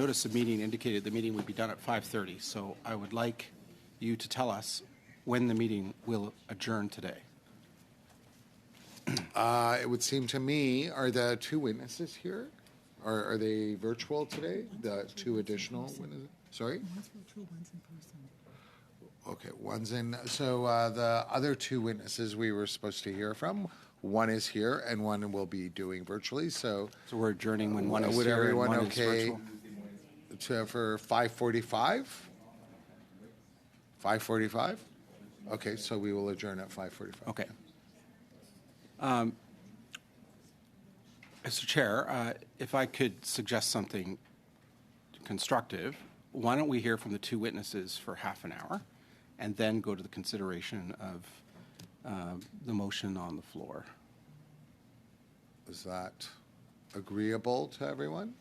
notice of meeting indicated the meeting would be done at 5:30, so I would like you to tell us when the meeting will adjourn today. It would seem to me, are the two witnesses here? Are they virtual today? The two additional witnesses? Sorry? One's virtual, one's in person. Okay, one's in. So the other two witnesses we were supposed to hear from, one is here and one will be doing virtually. So we're adjourning when one is would here everyone and one okay is virtual? for 5:45? 5:45? Okay, so we will adjourn at 5:45. Okay. Mr. Chair, if I could suggest something constructive, why don't we hear from the two witnesses for half an hour and then go to the consideration of the motion on the floor? Is that agreeable to everyone?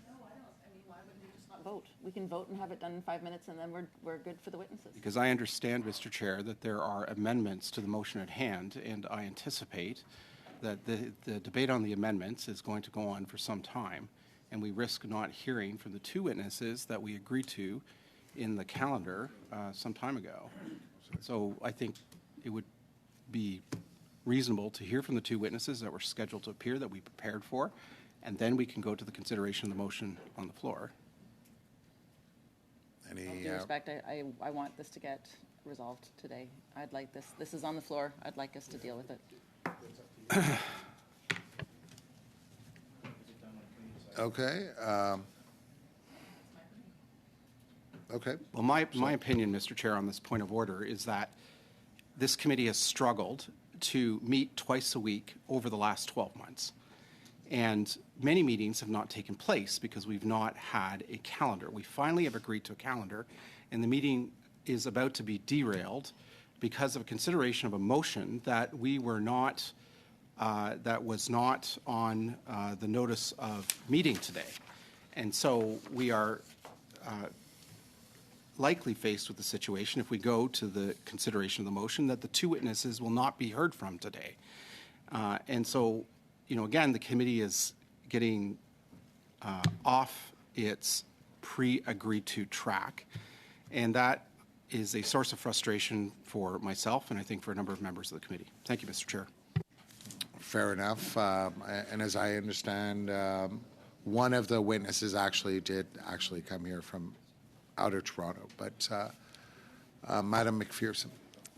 No, I don't. I mean, why wouldn't we just not vote? We can vote and have it done in 5 minutes, and then we're good for the witnesses. Because I understand, Mr. Chair, that there are amendments to the motion at hand, and I anticipate that the debate on the amendments is going to go on for some time, and we risk not hearing from the two witnesses that we agreed to in the calendar some time ago. So I think it would be reasonable to hear from the two witnesses that were scheduled to appear, that we prepared for, and then we can go to the consideration of the motion on the floor. With due respect, I want this to get resolved today. I'd like this. This is on the floor. I'd like us to deal with it. Okay. Okay. Well, my opinion, Mr. Chair, on this point of order is that this committee has struggled to meet twice a week over the last 12 months. And many meetings have not taken place because we've not had a calendar. We finally have agreed to a calendar, and the meeting is about to be derailed because of consideration of a motion that we were not, that was not on the notice of meeting today. And so we are likely faced with the situation, if we go to the consideration of the motion, that the two witnesses will not be heard from today. And so, you know, again, the committee is getting off its pre-agreed to track, and that is a source of frustration for myself and I think for a number of members of the committee. Thank you, Mr. Chair. Fair enough. And as I understand, one of the witnesses did come here from out of Toronto, but Madam McPherson.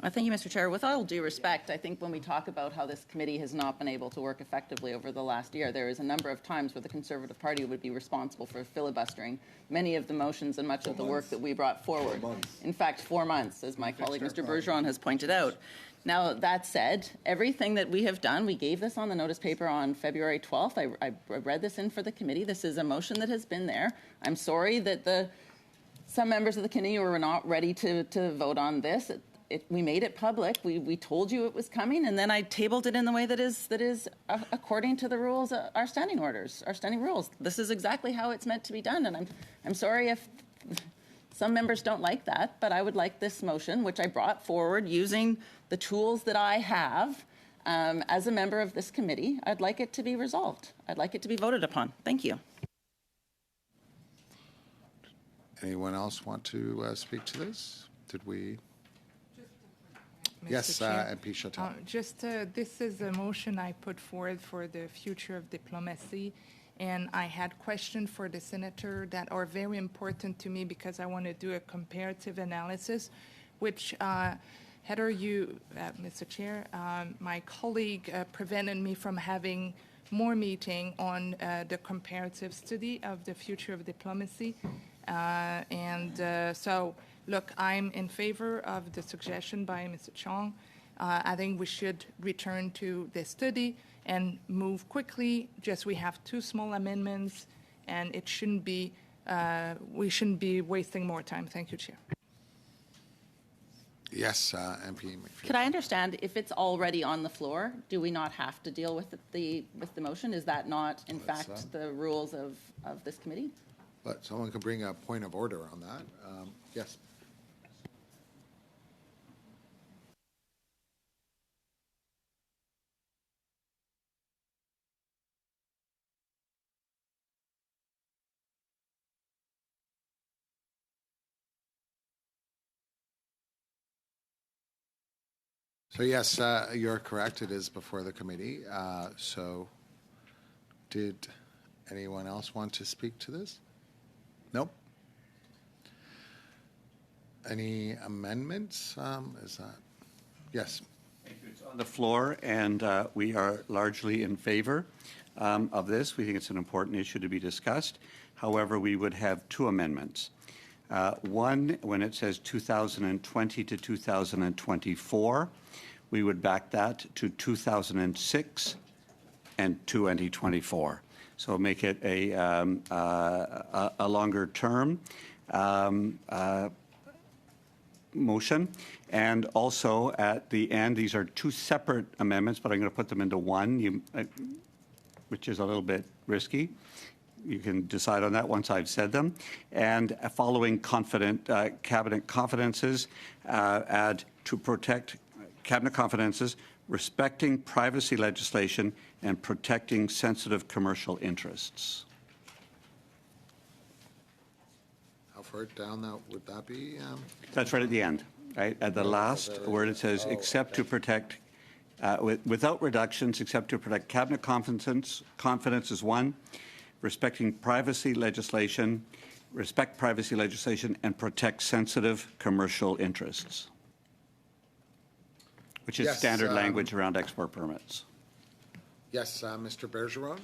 Thank you, Mr. Chair. With all due respect, I think when we talk about how this committee has not been able to work effectively over the last year, there is a number of times where the Conservative Party would be responsible for filibustering many of the motions and much of the work that we brought forward. In fact, 4 months, as my colleague Mr. Bergeron has pointed out. Now, that said, everything that we have done, we gave this on the notice paper on February 12th. I read this in for the committee. This is a motion that has been there. I'm sorry that some members of the committee were not ready to vote on this. We made it public. We told you it was coming, and then I tabled it in the way that is according to the rules, our standing orders, our standing rules. This is exactly how it's meant to be done, and I'm sorry if some members don't like that, but I would like this motion, which I brought forward using the tools that I have as a member of this committee. I'd like it to be resolved. I'd like it to be voted upon. Thank you. Anyone else want to speak to this? Did we? Mr. Yes, Chair. MP Chatel. This is a motion I put forward for the future of diplomacy, and I had questions for the senator that are very important to me because I want to do a comparative analysis, which Heather, Mr. Chair, my colleague prevented me from having more meeting on the comparative study of the future of diplomacy, so. Look, I'm in favor of the suggestion by Mr. Chong. I think we should return to the study and move quickly. Just we have 2 small amendments, and it shouldn't be. We shouldn't be wasting more time. Thank you, Chair. Yes, MP McPherson. Could I understand if it's already on the floor? Do we not have to deal with the motion? Is that not, in fact, the rules of this committee? But someone could bring a point of order on that. Yes. So yes, you're correct. It is before the committee. So did anyone else want to speak to this? Nope. Any amendments? Is that? Yes. It's on the floor, and we are largely in favor of this. We think it's an important issue to be discussed. However, we would have two amendments. One, when it says 2020 to 2024, we would back that to 2006 and 2024. So make it a longer term motion. And also at the end, these are two separate amendments, but I'm going to put them into one, which is a little bit risky. You can decide on that once I've said them. And following cabinet confidences, add to protect cabinet confidences, respecting privacy legislation, and protecting sensitive commercial interests. How far down that would that be? That's right at the end, right? At the last word it says, except to protect, without reductions, except to protect cabinet confidence is one, respecting privacy legislation, respect privacy legislation, and protect sensitive commercial interests, which is Yes, standard language around export permits. Yes, Mr. Bergeron.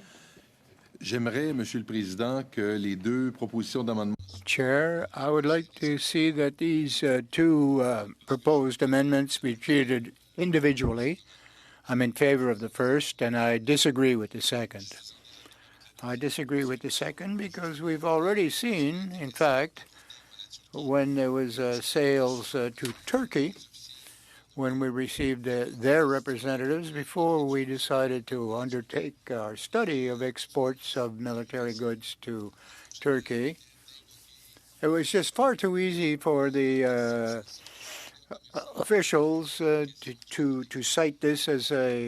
J'aimerais, Monsieur le Président, que les deux propositions d'amendement. Chair, I would like to see that these two proposed amendments be treated individually. I'm in favor of the first, and I disagree with the second. I disagree with the second because we've already seen, in fact, when there was sales to Turkey, when we received their representatives before we decided to undertake our study of exports of military goods to Turkey. It was just far too easy for the officials to cite this as a